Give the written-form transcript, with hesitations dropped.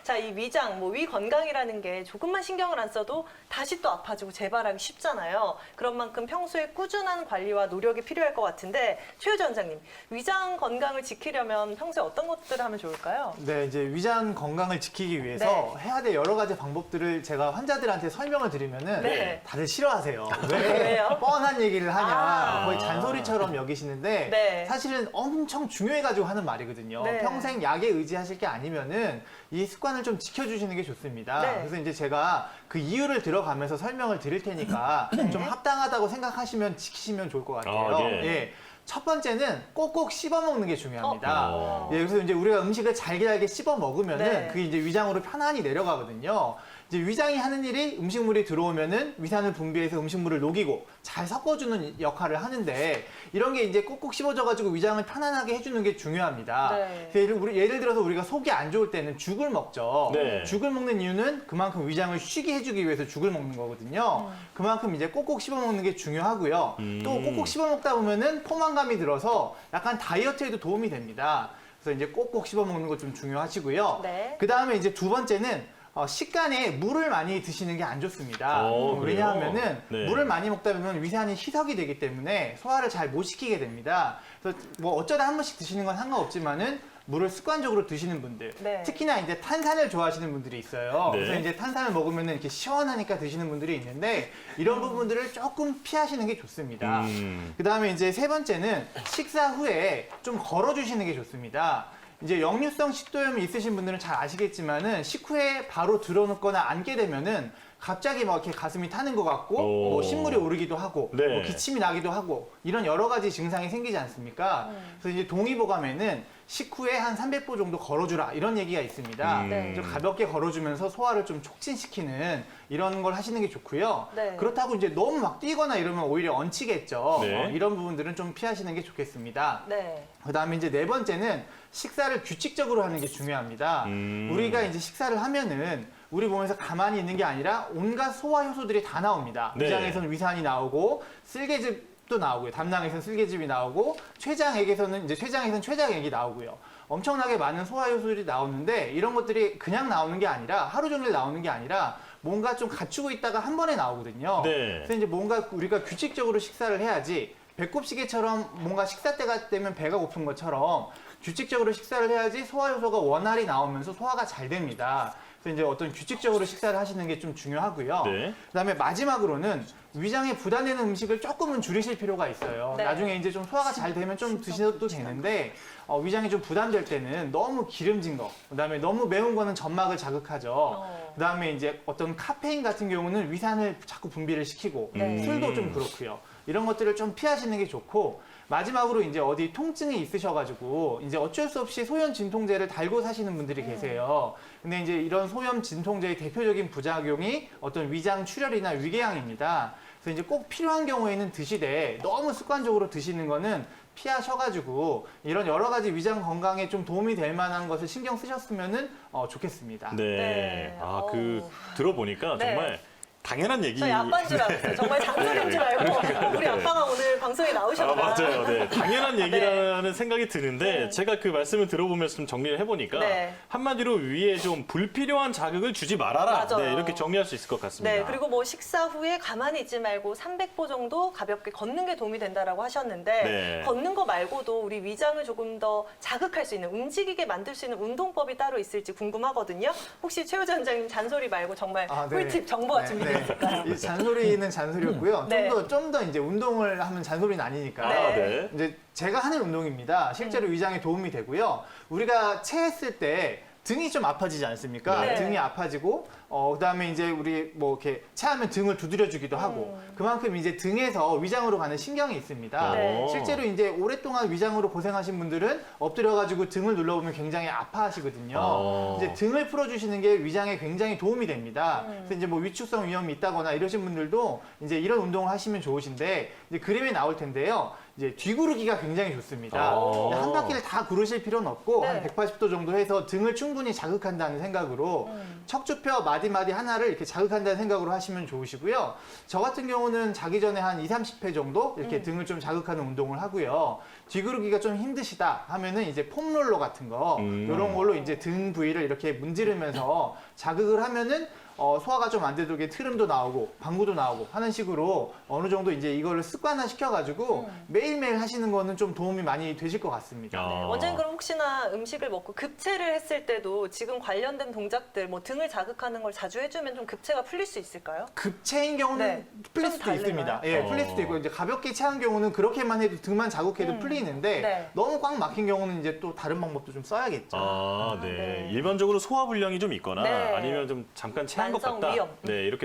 자, 이 위장, 위 건강이라는 게 조금만 신경을 안 써도 다시 또 아파지고 재발하기 쉽잖아요. 그런 만큼 평소에 꾸준한 관리와 노력이 필요할 것 같은데 최효주 원장님, 위장 건강을 지키려면 평소에 어떤 것들을 하면 좋을까요? 네, 이제 위장 건강을 지키기 위해서 해야 될 여러 가지 방법들을 제가 환자들한테 설명을 드리면은 네. 다들 싫어하세요. 왜요? 뻔한 얘기를 하냐, 아. 거의 잔소리처럼 여기시는데 네. 사실은 엄청 중요해가지고 하는 말이거든요. 네. 평생 약에 의지하실 게 아니면은 이 습관을 좀 지켜주시는 게 좋습니다. 네. 그래서 이제 제가 그 이유를 들어가면서 설명을 드릴 테니까 좀 합당하다고 생각하시면 지키시면 좋을 것 같아요. 예. 첫 번째는 꼭꼭 씹어 먹는 게 중요합니다. 예, 그래서 이제 우리가 음식을 잘게 씹어 먹으면은 네. 그게 이제 위장으로 편안히 내려가거든요. 이제 위장이 하는 일이 음식물이 들어오면은 위산을 분비해서 음식물을 녹이고 잘 섞어주는 역할을 하는데 이런 게 이제 꼭꼭 씹어져가지고 위장을 편안하게 해주는 게 중요합니다. 네. 그래서 예를 들어서 우리가 속이 안 좋을 때는 죽을 먹죠. 네. 죽을 먹는 이유는 그만큼 위장을 쉬게 해주기 위해서 죽을 먹는 거거든요. 그만큼 이제 꼭꼭 씹어 먹는 게 중요하고요. 또 꼭꼭 씹어 먹다 보면은 포만감이 들어서 약간 다이어트에도 도움이 됩니다. 그래서 이제 꼭꼭 씹어 먹는 거 좀 중요하시고요. 네. 그 다음에 이제 두 번째는 식간에 물을 많이 드시는 게 안 좋습니다. 왜냐하면은 네. 물을 많이 먹다 보면 위산이 희석이 되기 때문에 소화를 잘 못 시키게 됩니다. 그래서 뭐 어쩌다 한 번씩 드시는 건 상관없지만은 물을 습관적으로 드시는 분들, 네. 특히나 이제 탄산을 좋아하시는 분들이 있어요. 네. 그래서 이제 탄산을 먹으면 이렇게 시원하니까 드시는 분들이 있는데 이런 부분들을 조금 피하시는 게 좋습니다. 그 다음에 이제 세 번째는 식사 후에 좀 걸어주시는 게 좋습니다. 이제 역류성 식도염이 있으신 분들은 잘 아시겠지만은 식후에 바로 들어눕거나 앉게 되면은 갑자기 막 이렇게 가슴이 타는 것 같고 뭐 신물이 오르기도 하고 네. 뭐 기침이 나기도 하고 이런 여러 가지 증상이 생기지 않습니까? 그래서 이제 동의보감에는 식후에 한 300보 정도 걸어주라 이런 얘기가 있습니다. 네. 좀 가볍게 걸어주면서 소화를 좀 촉진시키는 이런 걸 하시는 게 좋고요. 네. 그렇다고 이제 너무 막 뛰거나 이러면 오히려 얹히겠죠. 네. 이런 부분들은 좀 피하시는 게 좋겠습니다. 네. 그다음에 이제 네 번째는 식사를 규칙적으로 하는 게 중요합니다. 우리가 이제 식사를 하면은 우리 몸에서 가만히 있는 게 아니라 온갖 소화 효소들이 다 나옵니다. 네. 위장에서는 위산이 나오고 쓸개즙도 나오고요. 담낭에서는 쓸개즙이 나오고 췌장에서는 췌장액이 나오고요. 엄청나게 많은 소화 효소들이 나오는데 이런 것들이 그냥 나오는 게 아니라 하루 종일 나오는 게 아니라 뭔가 좀 갖추고 있다가 한 번에 나오거든요. 네. 그래서 이제 뭔가 우리가 규칙적으로 식사를 해야지 배꼽시계처럼 뭔가 식사 때가 되면 배가 고픈 것처럼 규칙적으로 식사를 해야지 소화 효소가 원활히 나오면서 소화가 잘 됩니다. 그래서 이제 어떤 규칙적으로 식사를 하시는 게 좀 중요하고요. 네. 그다음에 마지막으로는 위장에 부담되는 음식을 조금은 줄이실 필요가 있어요. 네. 나중에 이제 좀 소화가 잘 되면 좀 드셔도 되는데 위장이 좀 부담될 때는 너무 기름진 거, 그다음에 너무 매운 거는 점막을 자극하죠. 그다음에 이제 어떤 카페인 같은 경우는 위산을 자꾸 분비를 시키고 네. 술도 좀 그렇고요. 이런 것들을 좀 피하시는 게 좋고 마지막으로 이제 어디 통증이 있으셔가지고 이제 어쩔 수 없이 소염 진통제를 달고 사시는 분들이 계세요. 근데 이제 이런 소염 진통제의 대표적인 부작용이 어떤 위장 출혈이나 위궤양입니다. 그래서 이제 꼭 필요한 경우에는 드시되 너무 습관적으로 드시는 거는 피하셔가지고 이런 여러 가지 위장 건강에 좀 도움이 될 만한 것을 신경 쓰셨으면은 좋겠습니다. 네. 네. 들어보니까 네. 정말 당연한 얘기. 저희 아빠인 줄 알았어요. 정말 장소인 줄 알고 우리 아빠가 오늘 방송에 나오셨구나. 맞아요. 네. 당연한 얘기라는 생각이 드는데 제가 그 말씀을 들어보면서 좀 정리를 해보니까 네. 한마디로 위에 좀 불필요한 자극을 주지 말아라. 맞아요. 네, 이렇게 정리할 수 있을 것 같습니다. 네, 그리고 뭐 식사 후에 가만히 있지 말고 300보 정도 가볍게 걷는 게 도움이 된다라고 하셨는데 네. 걷는 거 말고도 우리 위장을 조금 더 자극할 수 있는 움직이게 만들 수 있는 운동법이 따로 있을지 궁금하거든요. 혹시 최효주 원장님 잔소리 말고 정말 네. 꿀팁 정보가 준비되어 있을까요? 이 잔소리는 잔소리였고요. 네. 좀 더 이제 운동을 하면 잔소리는 아니니까. 네. 네. 이제 제가 하는 운동입니다. 실제로 위장에 도움이 되고요. 우리가 체했을 때 등이 좀 아파지지 않습니까? 네. 등이 아파지고 그다음에 이제 우리 뭐 이렇게 체하면 등을 두드려주기도 하고 그만큼 이제 등에서 위장으로 가는 신경이 있습니다. 네. 실제로 이제 오랫동안 위장으로 고생하신 분들은 엎드려가지고 등을 눌러보면 굉장히 아파하시거든요. 이제 등을 풀어주시는 게 위장에 굉장히 도움이 됩니다. 그래서 이제 뭐 위축성 위염이 있다거나 이러신 분들도 이제 이런 운동을 하시면 좋으신데 이제 그림에 나올 텐데요. 이제 뒤구르기가 굉장히 좋습니다. 한 바퀴를 다 구르실 필요는 없고 네. 한 180도 정도 해서 등을 충분히 자극한다는 생각으로 척추뼈 마디마디 하나를 이렇게 자극한다는 생각으로 하시면 좋으시고요. 저 같은 경우는 자기 전에 한 2, 30회 정도 이렇게 등을 좀 자극하는 운동을 하고요. 뒤구르기가 좀 힘드시다 하면은 이제 폼롤러 같은 거 이런 걸로 이제 등 부위를 이렇게 문지르면서 자극을 하면은 소화가 좀 안 되도록 트름도 나오고 방구도 나오고 하는 식으로 어느 정도 이제 이거를 습관화 시켜가지고 매일매일 하시는 거는 좀 도움이 많이 되실 것 같습니다. 아. 원장님 그럼 혹시나 음식을 먹고 급체를 했을 때도 지금 관련된 동작들 뭐 등을 자극하는 걸 자주 해주면 좀 급체가 풀릴 수 있을까요? 급체인 경우는 네. 풀릴 좀 수도 다르나요? 있습니다. 예, 풀릴 수도 있고 이제 가볍게 체한 경우는 그렇게만 해도 등만 자극해도 풀리는데 네. 너무 꽉 막힌 경우는 이제 또 다른 방법도 좀 써야겠죠. 아, 네. 네. 일반적으로 소화불량이 좀 있거나 네. 아니면 좀 잠깐 체한 것 만성 같다. 위염. 네, 이렇게